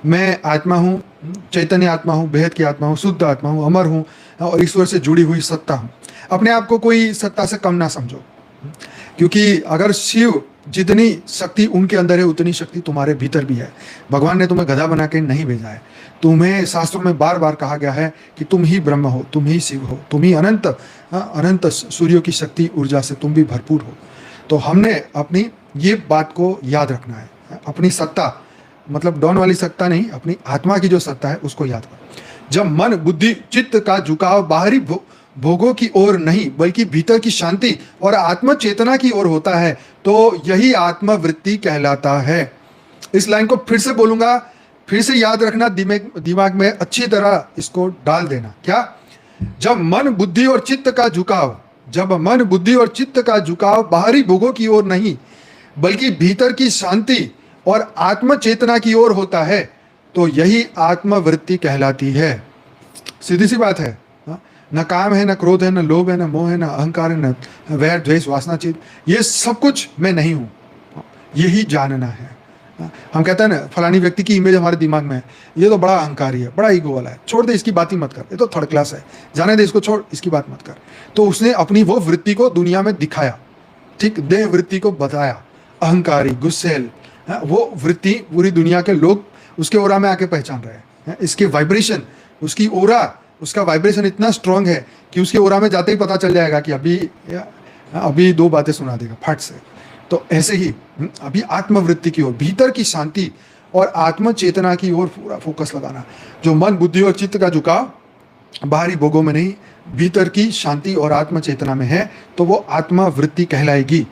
मैं आत्मा हूँ, चैतन्य आत्मा हूँ, बेहद की आत्मा हूँ, शुद्ध आत्मा हूँ, अमर हूँ और ईश्वर से जुड़ी हुई सत्ता हूँ। अपने आप को कोई सत्ता से कम ना समझो, क्योंकि अगर शिव जितनी शक्ति उनके अंदर है उतनी शक्ति तुम्हारे भीतर भी है। भगवान ने तुम्हें गधा बना के नहीं भेजा है। तुम्हें शास्त्रों में बार बार कहा गया है कि तुम ही ब्रह्म हो, तुम ही शिव हो, तुम ही अनंत अनंत सूर्यों की शक्ति ऊर्जा से तुम भी भरपूर हो। तो हमने अपनी ये बात को याद रखना है। अपनी सत्ता मतलब डॉन वाली सत्ता नहीं, अपनी आत्मा की जो सत्ता है उसको याद करो। जब मन बुद्धि चित्त का झुकाव बाहरी भोगों की ओर नहीं बल्कि भीतर की शांति और आत्म चेतना की ओर होता है तो यही आत्मवृत्ति कहलाता है। इस लाइन को फिर से बोलूंगा, फिर से याद रखना, दिमाग में अच्छी तरह इसको डाल देना। क्या? जब मन बुद्धि और चित्त का झुकाव, जब मन बुद्धि और चित्त का झुकाव बाहरी भोगों की ओर नहीं बल्कि भीतर की शांति और आत्म चेतना की ओर होता है तो यही आत्मवृत्ति कहलाती है। सीधी सी बात है। न काम है, न क्रोध है, न लोभ है, न मोह है, न अहंकार है, न वैर द्वेष वासना चित्त, ये सब कुछ मैं नहीं हूं, यही जानना है। हम कहते हैं ना फलानी व्यक्ति की इमेज हमारे दिमाग में है, ये तो बड़ा अहंकारी है, बड़ा ईगो वाला है, छोड़ दे, इसकी बात ही मत कर, ये तो थर्ड क्लास है, जाने दे इसको, छोड़, इसकी बात मत कर। तो उसने अपनी वो वृत्ति को दुनिया में दिखाया, ठीक, देह वृत्ति को बताया, अहंकारी, गुस्सेल, वो वृत्ति पूरी दुनिया के लोग उसके ओरा में आके पहचान रहे हैं। इसके वाइब्रेशन, उसकी ओरा, उसका वाइब्रेशन इतना स्ट्रांग है कि उसके ओरा में जाते ही पता चल जाएगा कि अभी दो बातें सुना देगा फट से। तो ऐसे ही अभी आत्मवृत्ति की ओर, भीतर की शांति और आत्म चेतना की ओर पूरा फोकस लगाना। जो मन बुद्धि और चित्त का झुकाव बाहरी भोगों में नहीं भीतर की शांति और आत्म चेतना में है तो वो आत्मवृत्ति कहलाएगी।